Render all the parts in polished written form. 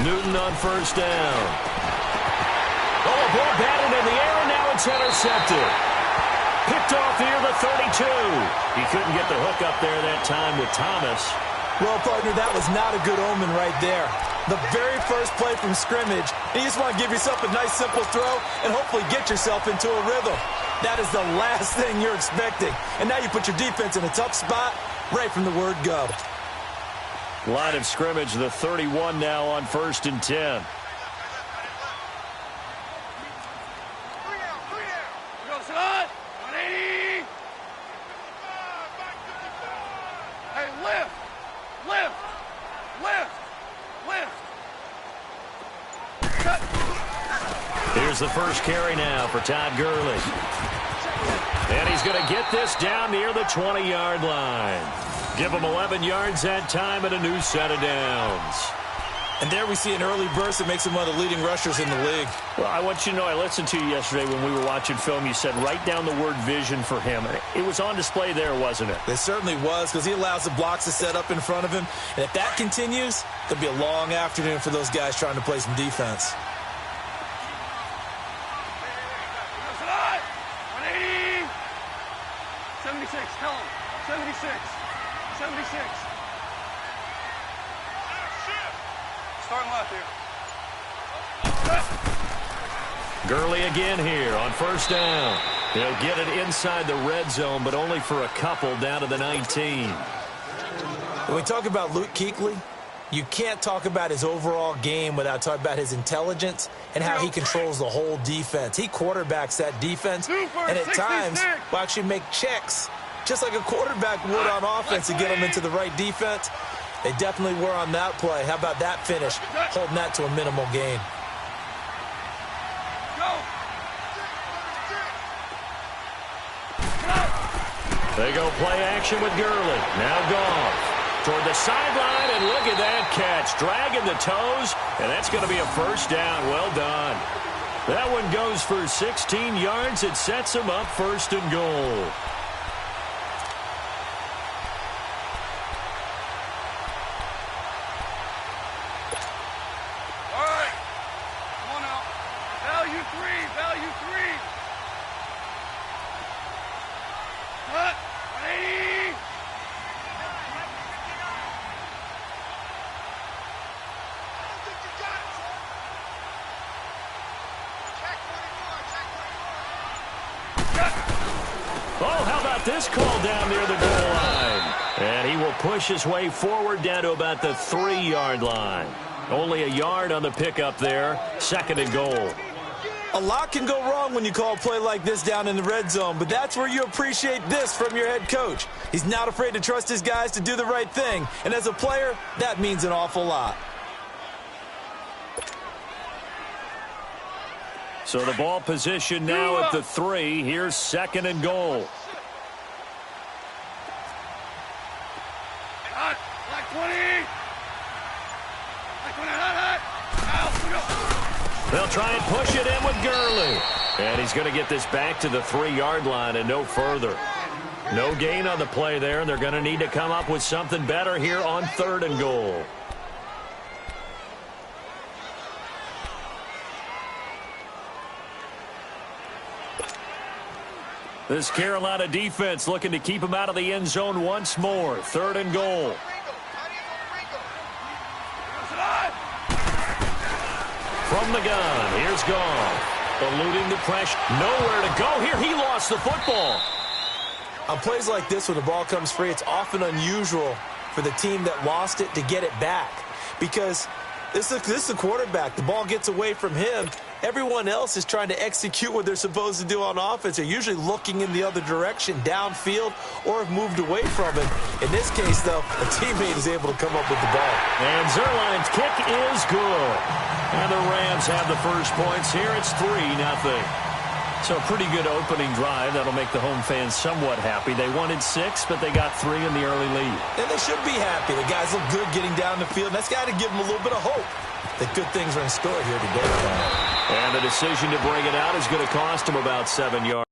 Newton on first down. Oh, a ball batted in the air, and now it's intercepted. Picked off near the 32. He couldn't get the hook up there that time with Thomas. Well, partner, that was not a good omen right there. The very first play from scrimmage, you just want to give yourself a nice, simple throw and hopefully get yourself into a rhythm. That is the last thing you're expecting. And now you put your defense in a tough spot right from the word go. Line of scrimmage, the 31 now on 1st and 10. Here's the first carry now for Todd Gurley. And he's going to get this down near the 20-yard line. Give him 11 yards that time and a new set of downs. And there we see an early burst that makes him one of the leading rushers in the league. Well, I want you to know, I listened to you yesterday when we were watching film. You said write down the word vision for him. It was on display there, wasn't it? It certainly was, because he allows the blocks to set up in front of him. And if that continues, it'll be a long afternoon for those guys trying to play some defense. Tell him. 76. 76. Starting left here. Gurley again here on first down. He'll get it inside the red zone, but only for a couple down to the 19. When we talk about Luke Kuechly, you can't talk about his overall game without talking about his intelligence and how he controls the whole defense. He quarterbacks that defense, and at times will actually make checks, just like a quarterback would on offense, to get them into the right defense. They definitely were on that play. How about that finish, holding that to a minimal gain? They go play action with Gurley. Now Goff toward the sideline, and look at that catch. Dragging the toes, and that's going to be a first down. Well done. That one goes for 16 yards. It sets him up 1st and goal. Oh, how about this call down near the goal line? And he will push his way forward down to about the 3-yard line. Only a yard on the pickup there. 2nd and goal. A lot can go wrong when you call a play like this down in the red zone, but that's where you appreciate this from your head coach. He's not afraid to trust his guys to do the right thing, and as a player, that means an awful lot. So the ball position now at the 3. Here's 2nd and goal. They'll try and push it in with Gurley. And he's going to get this back to the 3-yard line and no further. No gain on the play there, and they're going to need to come up with something better here on 3rd and goal. This Carolina defense looking to keep him out of the end zone once more. 3rd and goal. From the gun, here's Goff. Eluding the pressure. Nowhere to go here. He lost the football. On plays like this, when the ball comes free, it's often unusual for the team that lost it to get it back. Because this is a quarterback. The ball gets away from him. Everyone else is trying to execute what they're supposed to do on offense. They're usually looking in the other direction, downfield, or have moved away from it. In this case, though, a teammate is able to come up with the ball. And Zerline's kick is good. And the Rams have the first points here. It's 3-0. So a pretty good opening drive. That'll make the home fans somewhat happy. They wanted 6, but they got 3 in the early lead. And they should be happy. The guys look good getting down the field. That's got to give them a little bit of hope that good things are in store here today. And the decision to bring it out is going to cost them about 7 yards.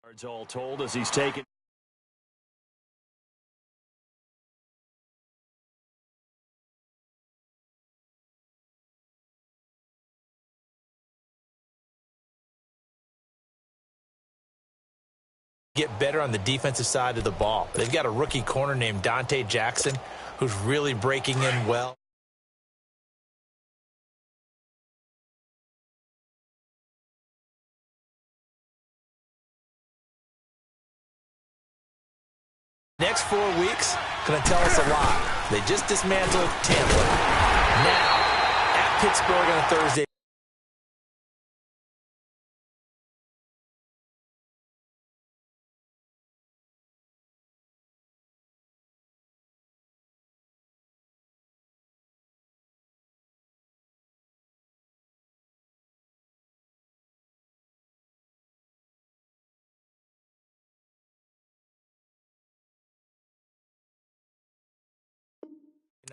Yards all told as he's taken. Get better on the defensive side of the ball. They've got a rookie corner named Dante Jackson who's really breaking in well. Next 4 weeks going to tell us a lot. They just dismantled Tampa. Now, at Pittsburgh on a Thursday.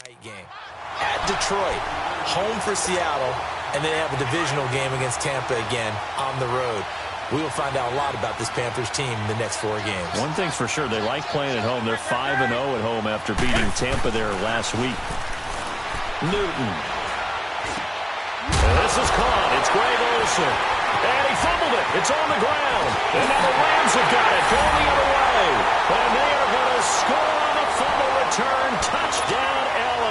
Night game at Detroit, home for Seattle, and then they have a divisional game against Tampa again on the road. We will find out a lot about this Panthers team in the next 4 games. One thing's for sure, they like playing at home. They're 5-0 at home after beating Tampa there last week. Newton. And this is caught. It's Greg Olsen. And he fumbled it. It's on the ground. And now the Rams have got it. Going the other way. And they are going to score on the fumble return. Touchdown, L.A.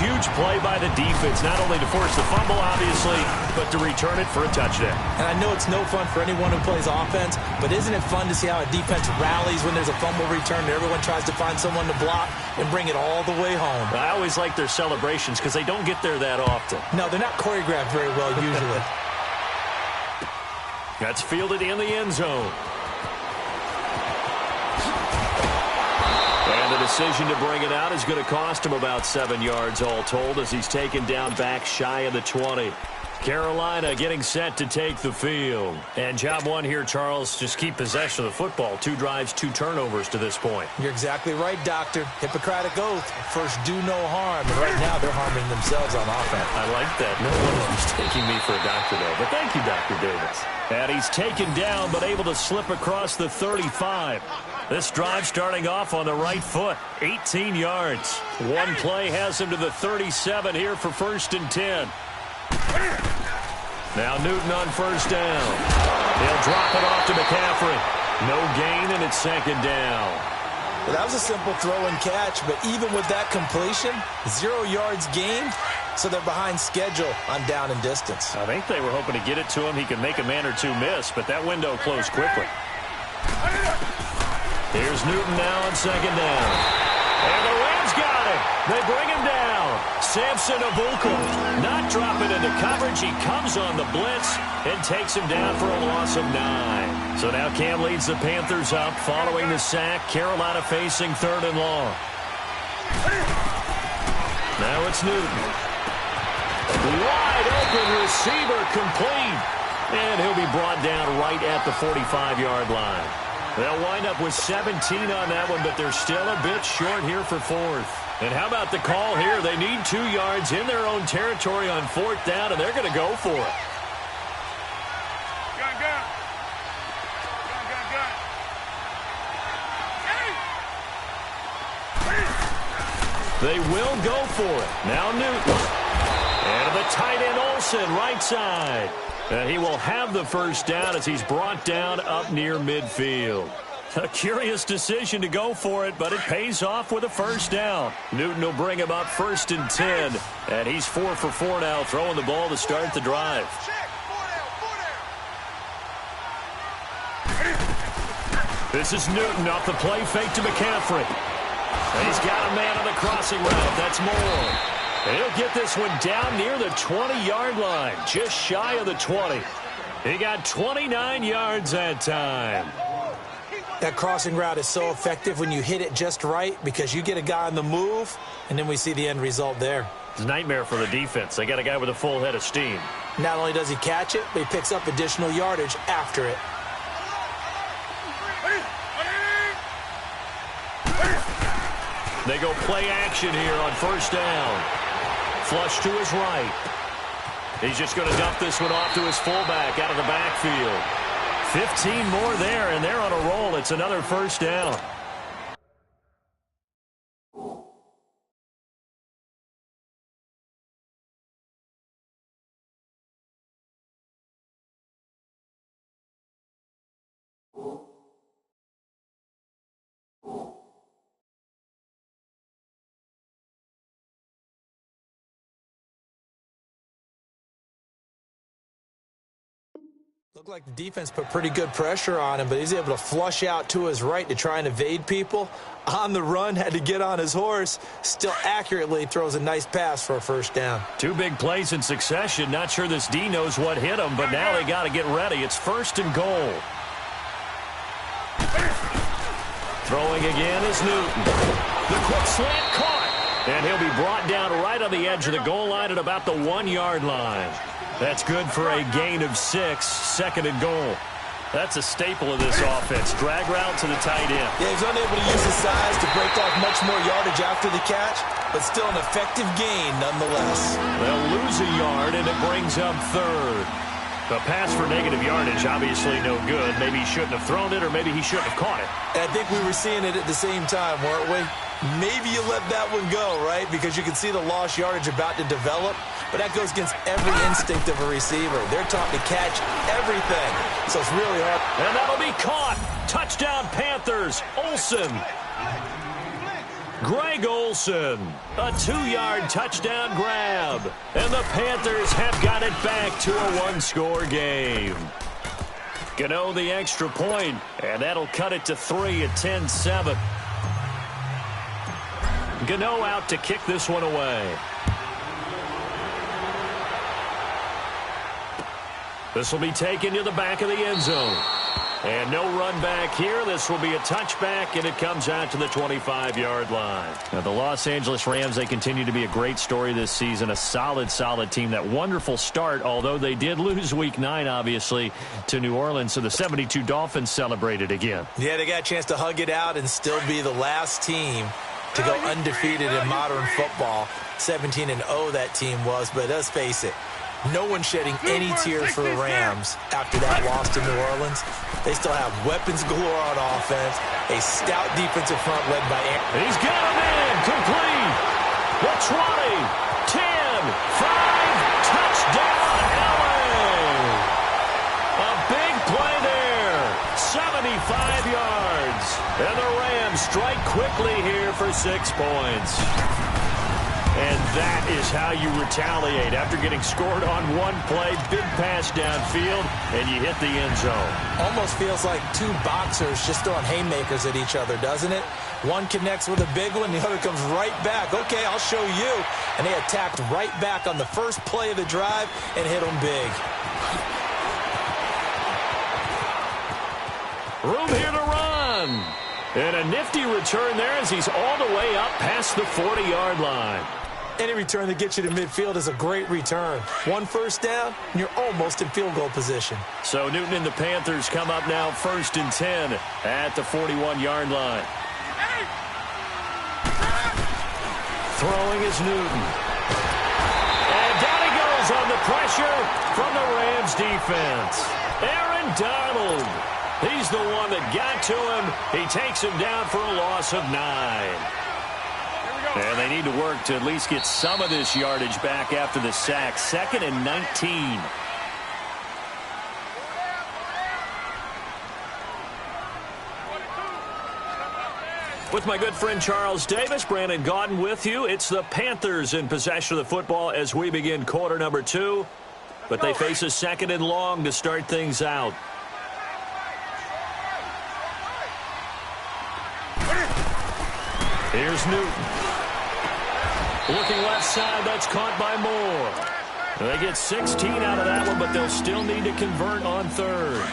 Huge play by the defense. Not only to force the fumble, obviously, but to return it for a touchdown. And I know it's no fun for anyone who plays offense, but isn't it fun to see how a defense rallies when there's a fumble return and everyone tries to find someone to block and bring it all the way home? I always like their celebrations because they don't get there that often. No, they're not choreographed very well usually. That's fielded in the end zone. And the decision to bring it out is going to cost him about 7 yards all told as he's taken down back shy of the 20. Carolina getting set to take the field. And job one here, Charles, just keep possession of the football. 2 drives, 2 turnovers to this point. You're exactly right, Doctor. Hippocratic oath. First, do no harm. And right now, they're harming themselves on offense. I like that. No one is mistaking me for a doctor, though. But thank you, Dr. Davis. And he's taken down, but able to slip across the 35. This drive starting off on the right foot. 18 yards. One play has him to the 37 here for 1st and 10. Now Newton on 1st down. He'll drop it off to McCaffrey. No gain, and it's 2nd down. Well, that was a simple throw and catch, but even with that completion, 0 yards gained, so they're behind schedule on down and distance. I think they were hoping to get it to him. He could make a man or 2 miss, but that window closed quickly. Here's Newton now on 2nd down. And the Rams got it. They bring him down. Samson Ebukam not dropping into coverage. He comes on the blitz and takes him down for a loss of 9. So now Cam leads the Panthers up following the sack. Carolina facing 3rd and long. Now it's Newton. Wide open receiver complete. And he'll be brought down right at the 45-yard line. They'll wind up with 17 on that one, but they're still a bit short here for 4th. And how about the call here? They need 2 yards in their own territory on 4th down, and they're going to go for it. Gun. They will go for it. Now Newton. And the tight end Olsen, right side. And he will have the 1st down as he's brought down up near midfield. A curious decision to go for it, but it pays off with a 1st down. Newton will bring him up 1st and 10. And he's 4 for 4 now, throwing the ball to start the drive. This is Newton off the play fake to McCaffrey. And he's got a man on the crossing route. That's Moore. And he'll get this one down near the 20-yard line, just shy of the 20. He got 29 yards that time. That crossing route is so effective when you hit it just right because you get a guy on the move, and then we see the end result there. It's a nightmare for the defense. They got a guy with a full head of steam. Not only does he catch it, but he picks up additional yardage after it. They go play action here on 1st down. Flush to his right. He's just going to dump this one off to his fullback out of the backfield. 15 more there, and they're on a roll. It's another first down. Looked like the defense put pretty good pressure on him, but he's able to flush out to his right to try and evade people. On the run, had to get on his horse. Still accurately throws a nice pass for a first down. Two big plays in succession. Not sure this D knows what hit him, but now they got to get ready. It's first and goal. Throwing again is Newton. The quick slant caught. And he'll be brought down right on the edge of the goal line at about the 1-yard line. That's good for a gain of 6, second and goal. That's a staple of this offense. Drag route to the tight end. Yeah, he's unable to use his size to break off much more yardage after the catch, but still an effective gain nonetheless. They'll lose a yard, and it brings up third. The pass for negative yardage, obviously no good. Maybe he shouldn't have thrown it, or maybe he shouldn't have caught it. I think we were seeing it at the same time, weren't we? Maybe you let that one go, right? Because you can see the lost yardage about to develop. But that goes against every instinct of a receiver. They're taught to catch everything. So it's really hard. And that'll be caught. Touchdown Panthers. Olsen. Greg Olsen. A 2-yard touchdown grab. And the Panthers have got it back to a 1-score game. Gano the extra point, and that'll cut it to 3 at 10-7. Gano out to kick this one away. This will be taken to the back of the end zone. And no run back here. This will be a touchback, and it comes out to the 25-yard line. Now, the Los Angeles Rams, they continue to be a great story this season. A solid team. That wonderful start, although they did lose Week 9, obviously, to New Orleans. So the 72 Dolphins celebrated again. Yeah, they got a chance to hug it out and still be the last team to go undefeated in modern football. 17-0 that team was, but let's face it, no one shedding any tears for the Rams after that loss to New Orleans. They still have weapons galore on offense, a stout defensive front led by Aaron. He's got him in, complete. The 20, 10, 5, touchdown, LA. A big play there, 75 yards. And the Rams strike quickly here for 6 points. And that is how you retaliate. After getting scored on one play, big pass downfield, and you hit the end zone. Almost feels like two boxers just throwing haymakers at each other, doesn't it? One connects with a big one, the other comes right back. Okay, I'll show you. And they attacked right back on the first play of the drive and hit them big. Room here to run. And a nifty return there as he's all the way up past the 40-yard line. Any return that gets you to midfield is a great return. One first down, and you're almost in field goal position. So Newton and the Panthers come up now first and 10 at the 41-yard line. Throwing is Newton. And down he goes on the pressure from the Rams defense. Aaron Donald. He's the one that got to him. He takes him down for a loss of 9. And they need to work to at least get some of this yardage back after the sack. 2nd and 19. With my good friend Charles Davis, Brandon Gaudin with you. It's the Panthers in possession of the football as we begin quarter number 2. But they face a 2nd and long to start things out. Here's Newton. Looking left side, that's caught by Moore. They get 16 out of that one, but they'll still need to convert on 3rd.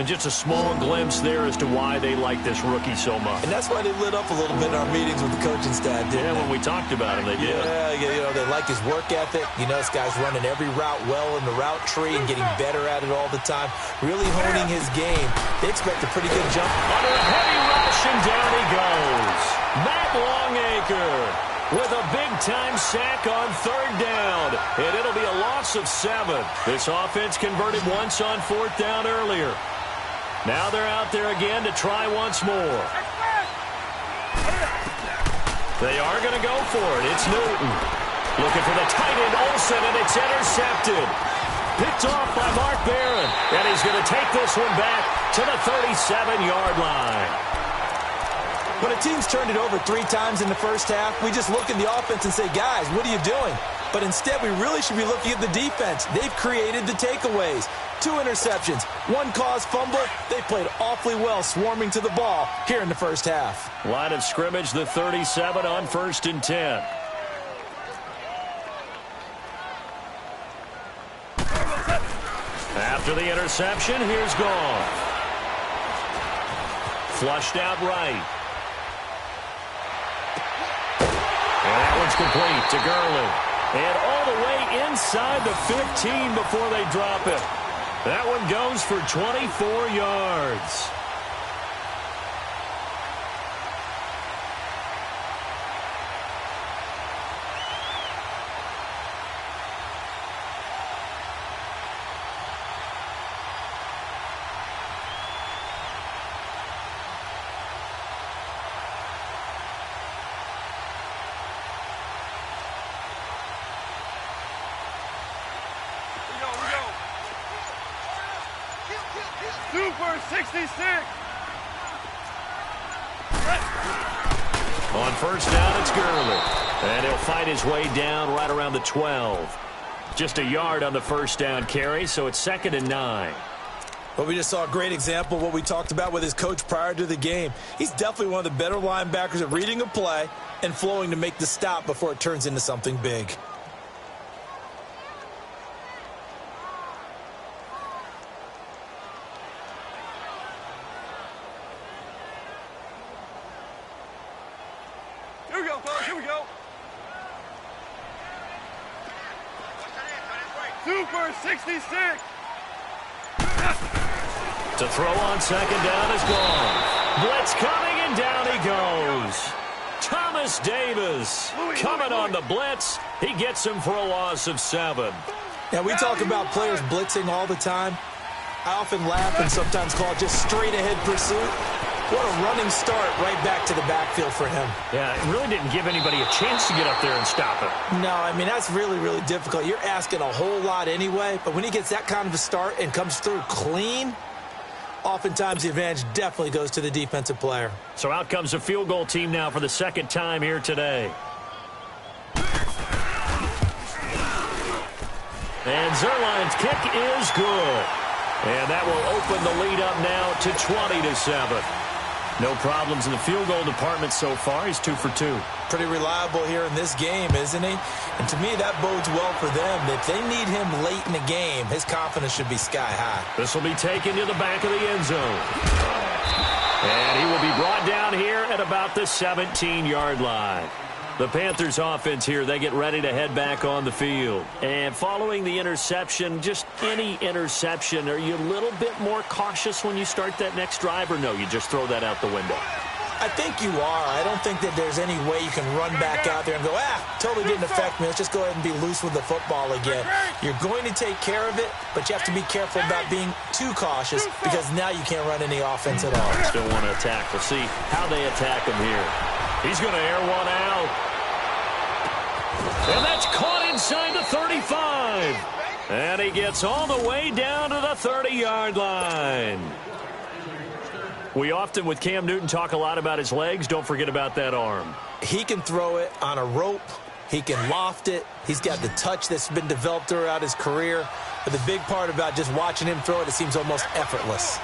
And just a small glimpse there as to why they like this rookie so much. And that's why they lit up a little bit in our meetings with the coaching staff, didn't they? When we talked about him, they did. Yeah, you know, they like his work ethic. You know, this guy's running every route well in the route tree and getting better at it all the time. Really honing his game. They expect a pretty good jump. Under a heavy rush, and down he goes. Matt Longacre. with a big-time sack on third down. And it'll be a loss of 7. This offense converted once on fourth down earlier. Now they're out there again to try once more. They are going to go for it. It's Newton. Looking for the tight end, Olsen, and it's intercepted. Picked off by Mark Barron. And he's going to take this one back to the 37-yard line. When a team's turned it over 3 times in the first half, we just look at the offense and say, guys, what are you doing? But instead, we really should be looking at the defense. They've created the takeaways. 2 interceptions, 1 caused fumble. They played awfully well swarming to the ball here in the first half. Line of scrimmage, the 37 on 1st and 10. After the interception, here's Goff. Flushed out right. And that one's complete to Gurley. And all the way inside the 15 before they drop it. That one goes for 24 yards. Super 66. On first down, it's Gurley. And he'll fight his way down right around the 12. Just a yard on the first down carry, so it's 2nd and 9. Well, we just saw a great example of what we talked about with his coach prior to the game. He's definitely one of the better linebackers at reading a play and flowing to make the stop before it turns into something big. Here we go, fellas. Here we go. Super 66. To throw on second down is gone. Blitz coming, and down he goes. Thomas Davis coming on the blitz. He gets him for a loss of 7. Now, we talk about players blitzing all the time. I often laugh and sometimes call it just straight-ahead pursuit. What a running start right back to the backfield for him. Yeah, it really didn't give anybody a chance to get up there and stop him. No, I mean, that's really, really difficult. You're asking a whole lot anyway, but when he gets that kind of a start and comes through clean, oftentimes the advantage definitely goes to the defensive player. So out comes a field goal team now for the second time here today. And Zerline's kick is good. And that will open the lead up now to 20-7. No problems in the field goal department so far. He's 2 for 2. Pretty reliable here in this game, isn't he? And to me, that bodes well for them. If they need him late in the game, his confidence should be sky high. This will be taken to the back of the end zone. And he will be brought down here at about the 17-yard line. The Panthers offense here, they get ready to head back on the field. And following the interception, just any interception, are you a little bit more cautious when you start that next drive, or no, you just throw that out the window? I think you are. I don't think that there's any way you can run back out there and go, totally didn't affect me. Let's just go ahead and be loose with the football again. You're going to take care of it, but you have to be careful about being too cautious because now you can't run any offense at all. Still want to attack. We'll see how they attack him here. He's going to air one out. And that's caught inside the 35. And he gets all the way down to the 30-yard line. We often, with Cam Newton, talk a lot about his legs. Don't forget about that arm. He can throw it on a rope. He can loft it. He's got the touch that's been developed throughout his career. But the big part about just watching him throw it, it seems almost effortless.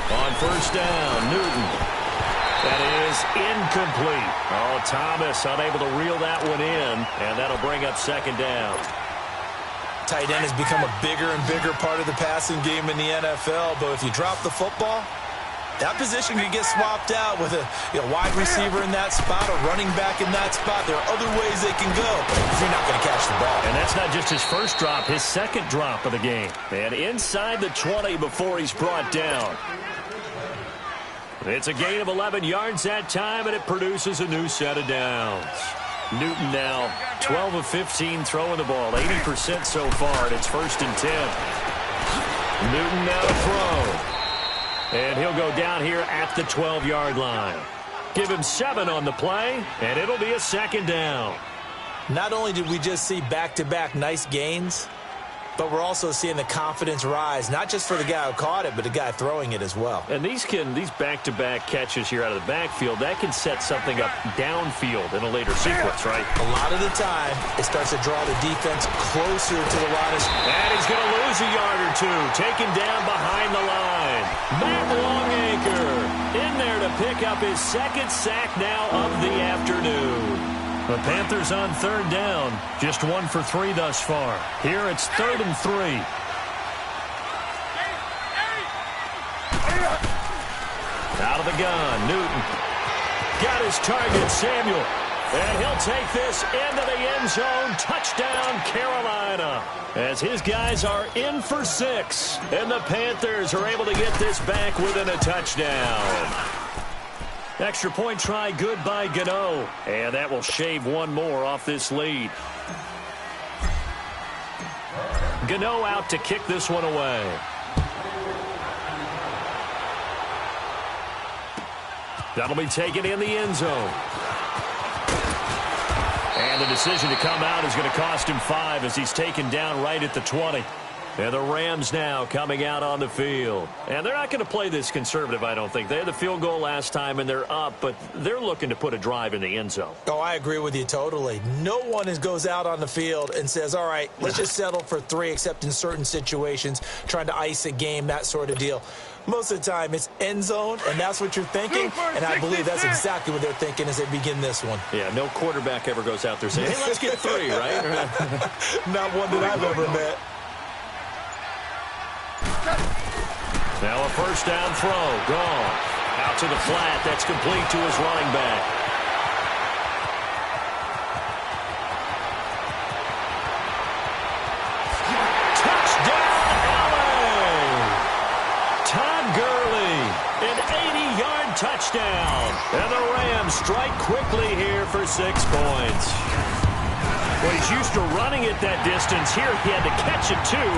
On first down, Newton. That is incomplete. Oh, Thomas unable to reel that one in, and that'll bring up second down. Tight end has become a bigger and bigger part of the passing game in the NFL, but if you drop the football, that position can get swapped out with a wide receiver in that spot, a running back in that spot. There are other ways they can go if you're not going to catch the ball. And that's not just his first drop, his second drop of the game. And inside the 20 before he's brought down. It's a gain of 11 yards that time, and it produces a new set of downs. Newton now 12 of 15 throwing the ball, 80% so far, and it's 1st and 10. Newton now to throw. And he'll go down here at the 12-yard line. Give him 7 on the play, and it'll be a 2nd down. Not only did we just see back-to-back nice gains, but we're also seeing the confidence rise, not just for the guy who caught it, but the guy throwing it as well. And these back-to-back catches here out of the backfield, that can set something up downfield in a later sequence, right? A lot of the time, it starts to draw the defense closer to the line. And he's going to lose a yard or two, taken down behind the line. Matt Longacre in there to pick up his 2nd sack now of the afternoon. The Panthers on 3rd down, just 1 for 3 thus far. Here it's 3rd and 3. Out of the gun, Newton. Got his target, Samuel. And he'll take this into the end zone. Touchdown, Carolina. As his guys are in for 6. And the Panthers are able to get this back within a touchdown. Extra point try good by Gano. And that will shave 1 more off this lead. Gano out to kick this one away. That'll be taken in the end zone. And the decision to come out is going to cost him 5 as he's taken down right at the 20. And the Rams now coming out on the field. And they're not going to play this conservative, I don't think. They had the field goal last time, and they're up, but they're looking to put a drive in the end zone. Oh, I agree with you totally. No one goes out on the field and says, all right, let's just settle for 3, except in certain situations, trying to ice a game, that sort of deal. Most of the time, it's end zone, and that's what you're thinking, and I believe that's exactly what they're thinking as they begin this one. Yeah, no quarterback ever goes out there saying, hey, let's get 3, right? Not one that I've ever met. Now a 1st down throw, gone. Out to the flat, that's complete to his running back. Touchdown, LA! Todd Gurley, an 80-yard touchdown. And the Rams strike quickly here for 6 points. Well, he's used to running it that distance. Here he had to catch it, too,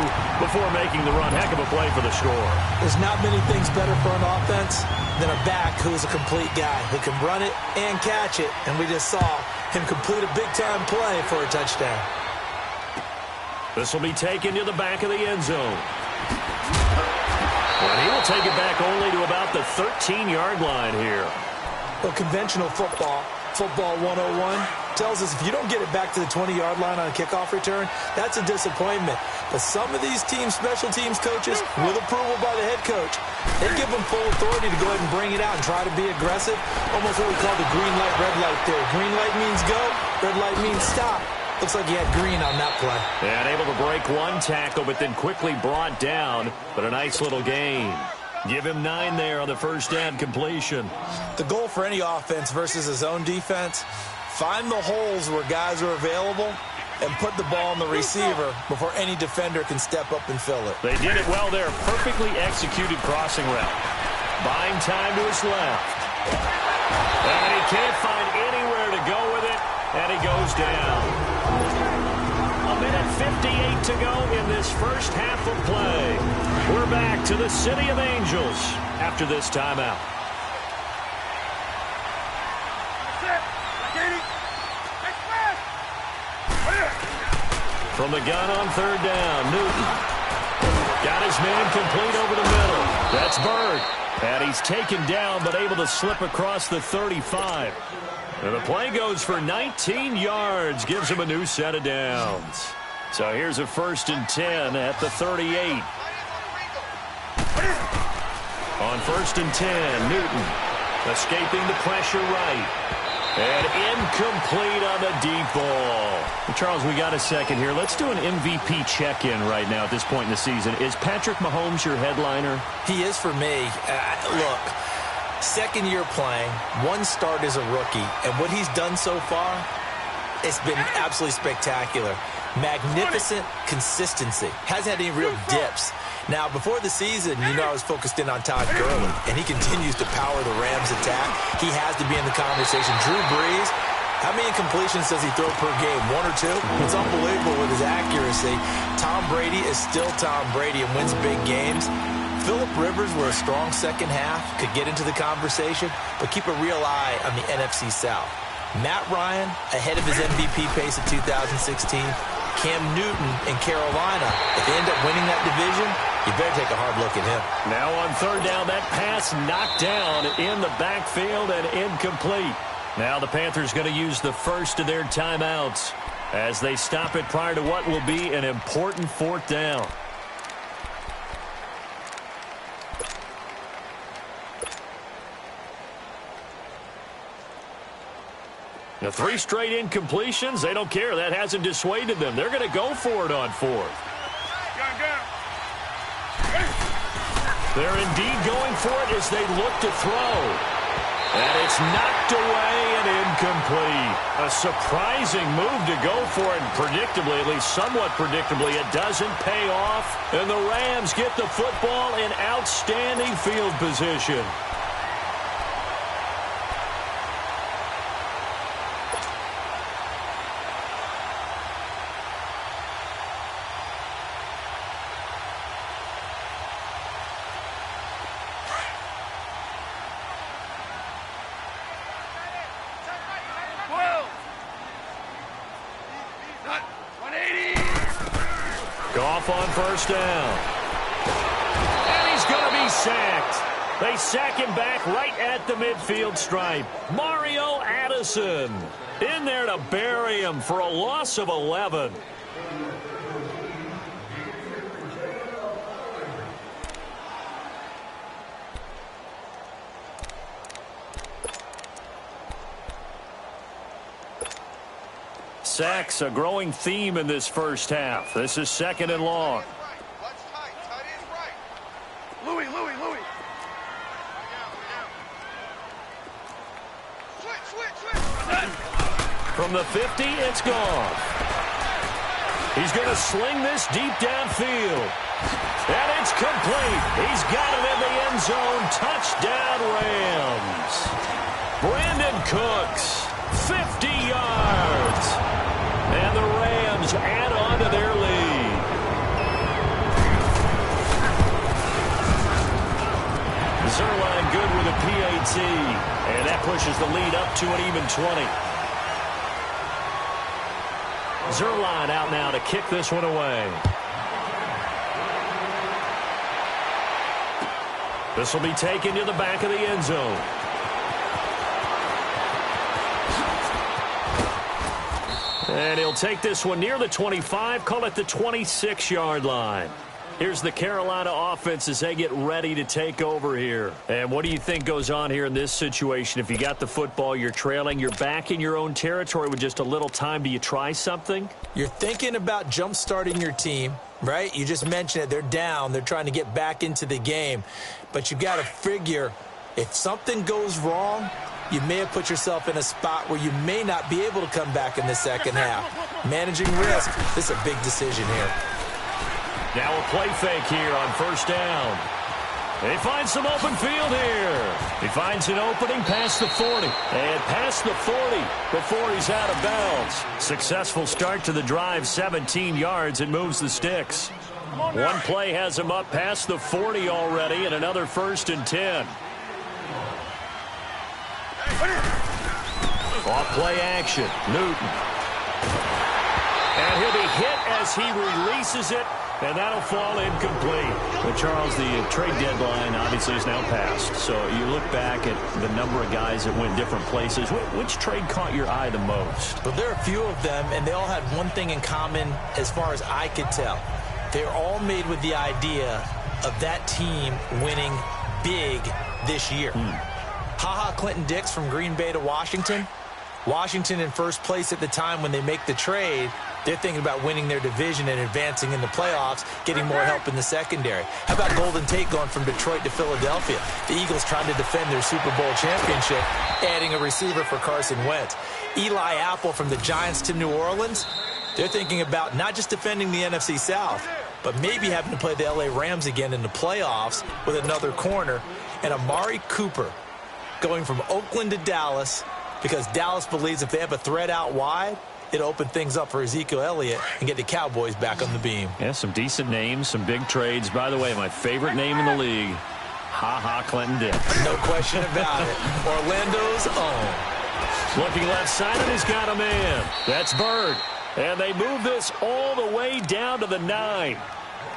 before making the run. Heck of a play for the score. There's not many things better for an offense than a back who is a complete guy who can run it and catch it. And we just saw him complete a big-time play for a touchdown. This will be taken to the back of the end zone. And he will take it back only to about the 13-yard line here. Well, conventional football 101, tells us if you don't get it back to the 20-yard line on a kickoff return, that's a disappointment. But some of these teams, special teams coaches, with approval by the head coach, they give them full authority to go ahead and bring it out and try to be aggressive. Almost what we call the green light, red light theory. Green light means go, red light means stop. Looks like he had green on that play. And able to break 1 tackle, but then quickly brought down. But a nice little gain. Give him 9 there on the 1st down completion. The goal for any offense versus his own defense, find the holes where guys are available and put the ball on the receiver before any defender can step up and fill it. They did it well there. Perfectly executed crossing route. Buying time to his left. And he can't find anywhere to go with it, and he goes down. A minute 58 to go in this first half of play. We're back to the City of Angels after this timeout. From the gun on 3rd down, Newton. Got his man complete over the middle. That's Bird. And he's taken down but able to slip across the 35. And the play goes for 19 yards. Gives him a new set of downs. So here's a 1st and 10 at the 38. On 1st and 10, Newton escaping the pressure right. And incomplete on the deep ball. Charles, we got a second here. Let's do an MVP check-in right now at this point in the season. Is Patrick Mahomes your headliner? He is for me. Look, 2nd year playing, 1 start as a rookie, and what he's done so far, it's been absolutely spectacular. magnificent consistency. Hasn't had any real dips. Now, before the season, I was focused in on Todd Gurley, and he continues to power the Rams' attack. He has to be in the conversation. Drew Brees, how many completions does he throw per game? 1 or 2? It's unbelievable with his accuracy. Tom Brady is still Tom Brady and wins big games. Phillip Rivers, with a strong second half, could get into the conversation, but keep a real eye on the NFC South. Matt Ryan, ahead of his MVP pace of 2016. Cam Newton in Carolina, if they end up winning that division, you better take a hard look at him. Now on third down, that pass knocked down in the backfield and incomplete. Now the Panthers going to use the first of their timeouts as they stop it prior to what will be an important fourth down. The 3 straight incompletions, they don't care. That hasn't dissuaded them. They're going to go for it on fourth. They're indeed going for it as they look to throw. And it's knocked away and incomplete. A surprising move to go for it. And predictably, at least somewhat predictably, it doesn't pay off. And the Rams get the football in outstanding field position. Goff on first down. And he's going to be sacked. They sack him back right at the midfield stripe. Mario Addison in there to bury him for a loss of 11. Sacks, a growing theme in this first half. This is second and long. Louis. From the 50, it's gone. He's going to sling this deep downfield. And it's complete. He's got it in the end zone. Touchdown, Rams. Brandon Cooks, 50 yards. And the Rams add on to their lead. Zerline good with a PAT. And that pushes the lead up to an even 20. Zerline out now to kick this one away. This will be taken to the back of the end zone. And he'll take this one near the 25, call it the 26-yard line. Here's the Carolina offense as they get ready to take over here. And what do you think goes on here in this situation? If you got the football, you're trailing, you're back in your own territory with just a little time. Do you try something? You're thinking about jump-starting your team, right? You just mentioned it. They're down. They're trying to get back into the game. But you got to figure if something goes wrong, you may have put yourself in a spot where you may not be able to come back in the second half. Managing risk, this is a big decision here. Now a play fake here on first down. They find some open field here. He finds an opening past the 40. And past the 40 before he's out of bounds. Successful start to the drive, 17 yards, and moves the sticks. One play has him up past the 40 already, and another 1st and 10. Off play action, Newton. And he'll be hit as he releases it, and that'll fall incomplete. But Charles, the trade deadline obviously is now passed. So you look back at the number of guys that went different places. Which trade caught your eye the most? Well, there are a few of them, and they all had one thing in common as far as I could tell. They're all made with the idea of that team winning big this year. Ha-Ha Clinton-Dix from Green Bay to Washington. Washington in first place at the time when they make the trade. They're thinking about winning their division and advancing in the playoffs, getting more help in the secondary. How about Golden Tate going from Detroit to Philadelphia? The Eagles trying to defend their Super Bowl championship, adding a receiver for Carson Wentz. Eli Apple from the Giants to New Orleans. They're thinking about not just defending the NFC South, but maybe having to play the LA Rams again in the playoffs with another corner. And Amari Cooper going from Oakland to Dallas because Dallas believes if they have a threat out wide, it'll open things up for Ezekiel Elliott and get the Cowboys back on the beam. Yeah, some decent names, some big trades. By the way, my favorite name in the league, Ha-Ha Clinton Dix. No question about it. Orlando's own. Looking left side, and he's got a man. That's Bird. And they move this all the way down to the 9.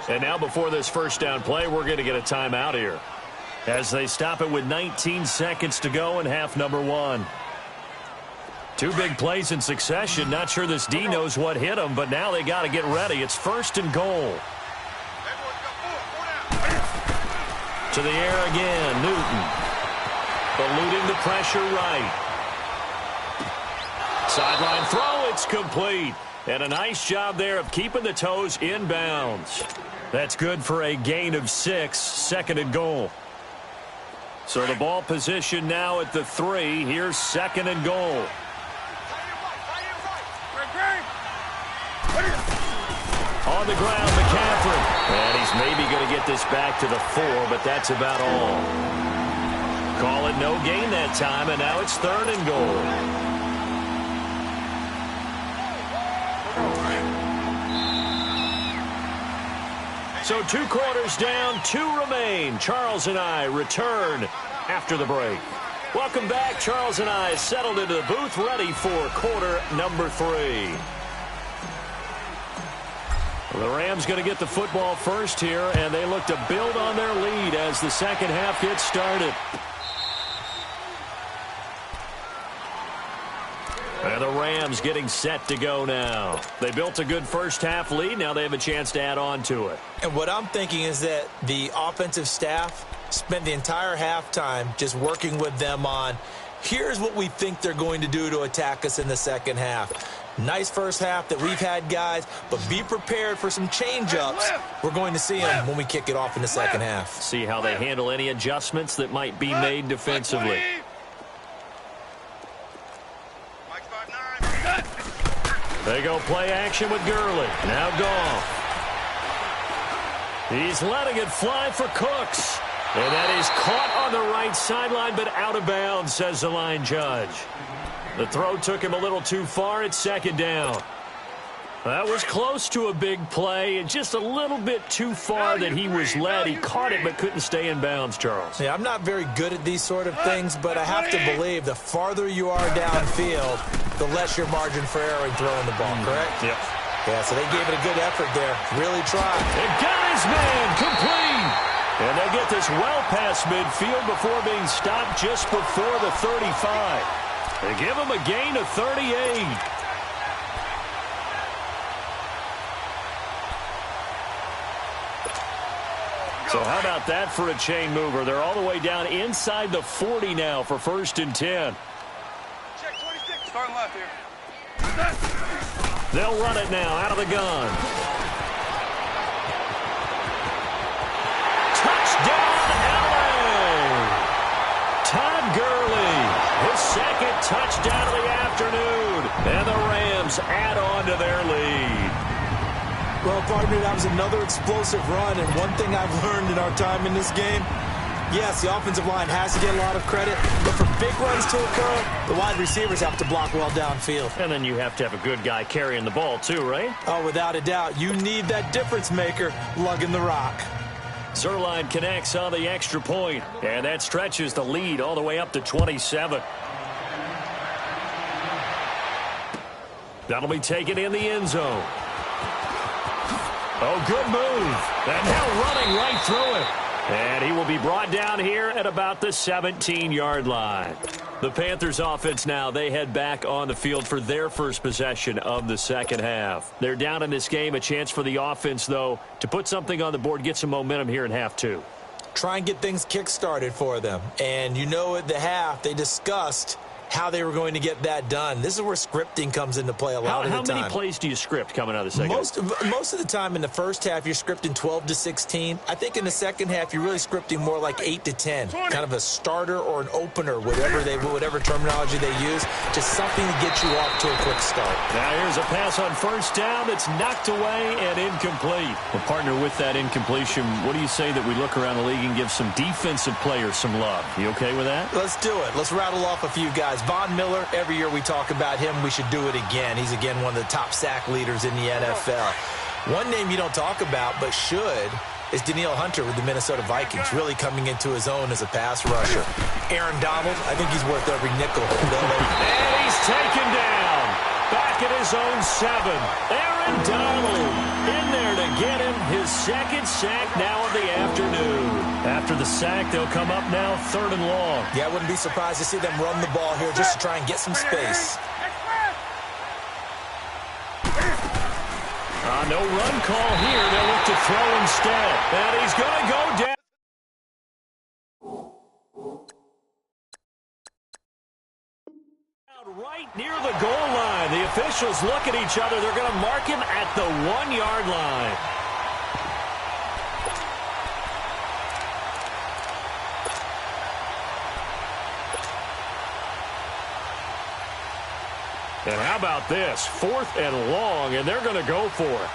And now before this first down play, we're going to get a timeout here as they stop it with 19 seconds to go in half number 1. Two big plays in succession. Not sure this D knows what hit him, but now they got to get ready. It's first and goal. To the air again, Newton. Eluding the pressure right. Sideline throw, it's complete. And a nice job there of keeping the toes inbounds. That's good for a gain of 6, second and goal. So the ball position now at the 3. Here's second and goal. On the ground, McCaffrey. And he's maybe going to get this back to the 4, but that's about all. Call it no gain that time, and now it's third and goal. So 2 quarters down, 2 remain. Charles and I return after the break. Welcome back. Charles and I settled into the booth, ready for quarter number 3. The Rams going to get the football first here, and they look to build on their lead as the second half gets started. And the Rams getting set to go now. They built a good first half lead. Now they have a chance to add on to it. And what I'm thinking is that the offensive staff spent the entire halftime just working with them on, here's what we think they're going to do to attack us in the second half. Nice first half that we've had, guys, but be prepared for some change-ups. We're going to see them when we kick it off in the second half. See how they handle any adjustments that might be made defensively. They go play action with Gurley. Now Goff. He's letting it fly for Cooks. And that is caught on the right sideline, but out of bounds, says the line judge. The throw took him a little too far. It's second down. That was close to a big play, and just a little bit too far that he was led. He caught it but couldn't stay in bounds, Charles. Yeah, I'm not very good at these sort of things, but I have to believe the farther you are downfield, the less your margin for error in throwing the ball, correct? Yep. Yeah, so they gave it a good effort there. Really tried. It got his man complete. And they get this well past midfield before being stopped just before the 35. They give him a gain of 38. So how about that for a chain mover? They're all the way down inside the 40 now for first and 10. Check 26. Starting left here. They'll run it now out of the gun. Touchdown, LA! Todd Gurley, his second touchdown of the afternoon. And the Rams add on to their lead. Well, partner, that was another explosive run, and one thing I've learned in our time in this game, yes, the offensive line has to get a lot of credit, but for big runs to occur, the wide receivers have to block well downfield. And then you have to have a good guy carrying the ball too, right? Oh, without a doubt. You need that difference maker lugging the rock. Zerline connects on the extra point, and that stretches the lead all the way up to 27. That'll be taken in the end zone. Oh, good move. And now running right through it. And he will be brought down here at about the 17-yard line. The Panthers offense now, they head back on the field for their first possession of the second half. They're down in this game. A chance for the offense, though, to put something on the board, get some momentum here in half 2. Try and get things kick-started for them. And you know at the half, they discussed how they were going to get that done. This is where scripting comes into play a lot of the time. How many plays do you script coming out of the second? Most of the time in the first half, you're scripting 12 to 16. I think in the second half, you're really scripting more like 8 to 10. Kind of a starter or an opener, whatever terminology they use. Just something to get you off to a quick start. Now here's a pass on first down that's knocked away and incomplete. Well, partner, with that incompletion, what do you say that we look around the league and give some defensive players some love? You okay with that? Let's do it. Let's rattle off a few guys. Von Miller, every year we talk about him, we should do it again. He's, again, one of the top sack leaders in the NFL. One name you don't talk about but should is Danielle Hunter with the Minnesota Vikings, really coming into his own as a pass rusher. Aaron Donald, I think he's worth every nickel. And he's taken down. Back at his own 7. Aaron Donald in there to get him his second sack now of the afternoon. After the sack, they'll come up now 3rd and long. Yeah, I wouldn't be surprised to see them run the ball here just to try and get some space. No run call here. They'll look to throw instead. And he's going to go down. Right near the goal line. The officials look at each other. They're going to mark him at the 1-yard line. And how about this? 4th and long, and they're going to go for it.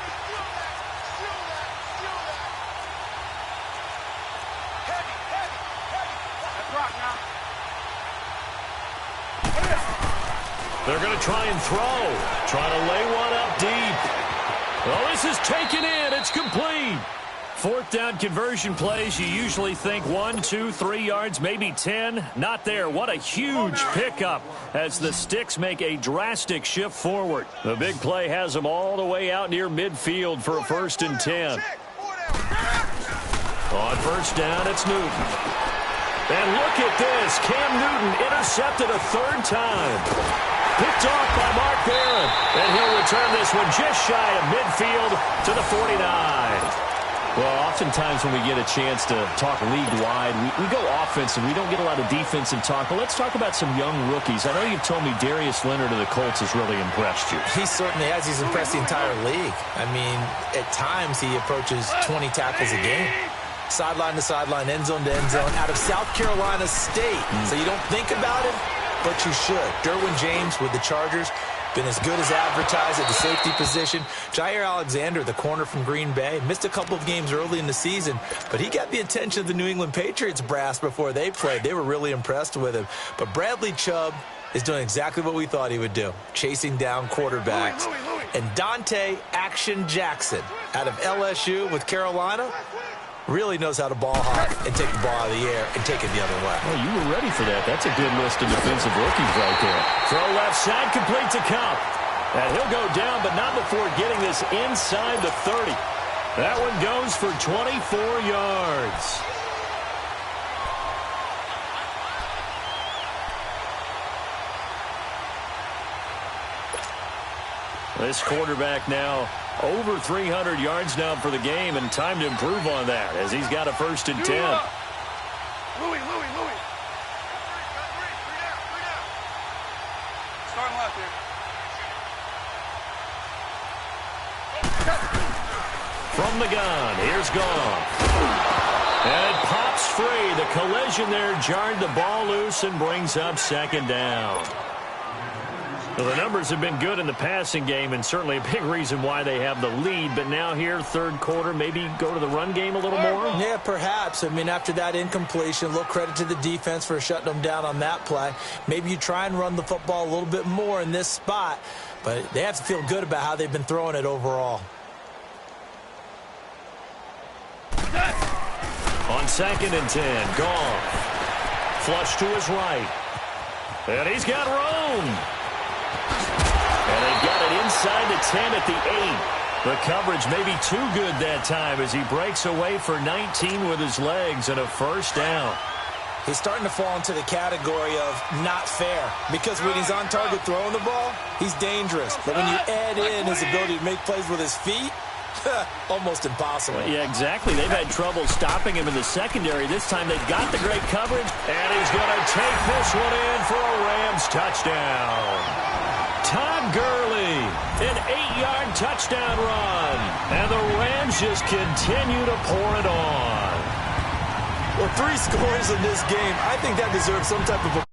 They're going to try and throw. Trying to lay one up deep. Well, this is taken in. It's complete. 4th down conversion plays, you usually think 1, 2, 3 yards, maybe 10. Not there. What a huge pickup as the Sticks make a drastic shift forward. The big play has them all the way out near midfield for a 1st and 10. On 1st down, it's Newton. And look at this. Cam Newton intercepted a 3rd time. Picked off by Mark Barron. And he'll return this one just shy of midfield to the 49. Well, oftentimes when we get a chance to talk league-wide, we go offensive. We don't get a lot of defensive talk. But let's talk about some young rookies. I know you've told me Darius Leonard of the Colts has really impressed you. He certainly has. He's impressed the entire league. I mean, at times he approaches 20 tackles a game. Sideline to sideline, end zone to end zone, out of South Carolina State. So you don't think about it, but you should. Derwin James with the Chargers, been as good as advertised at the safety position. Jair Alexander, the corner from Green Bay, missed a couple of games early in the season, but he got the attention of the New England Patriots brass before they played. They were really impressed with him. But Bradley Chubb is doing exactly what we thought he would do, chasing down quarterbacks. And Dante Action Jackson out of LSU with Carolina really knows how to ball hawk and take the ball out of the air and take it the other way. Well, you were ready for that. That's a good list of defensive rookies right there. Throw left side, complete to Cup. And he'll go down, but not before getting this inside the 30. That one goes for 24 yards. This quarterback now over 300 yards now for the game, and time to improve on that as he's got a 1st and 10. Louis. Starting left here. From the gun, here's Goff. And it pops free. The collision there jarred the ball loose and brings up 2nd down. Well, the numbers have been good in the passing game, and certainly a big reason why they have the lead. But now here, 3rd quarter, maybe go to the run game a little more? Yeah, perhaps. I mean, after that incompletion, a little credit to the defense for shutting them down on that play. Maybe you try and run the football a little bit more in this spot, but they have to feel good about how they've been throwing it overall. On 2nd and 10, Goff. Flush to his right. And he's got room. And they've got it inside the 10 at the 8. The coverage may be too good that time as he breaks away for 19 with his legs and a 1st down. He's starting to fall into the category of not fair, because when he's on target throwing the ball, he's dangerous. But when you add in his ability to make plays with his feet, Almost impossible. Yeah, exactly. They've had trouble stopping him in the secondary. This time they've got the great coverage, and he's going to take this one in for a Rams touchdown. Todd Gurley, an 8-yard touchdown run, and the Rams just continue to pour it on. Well, 3 scores in this game. I think that deserves some type of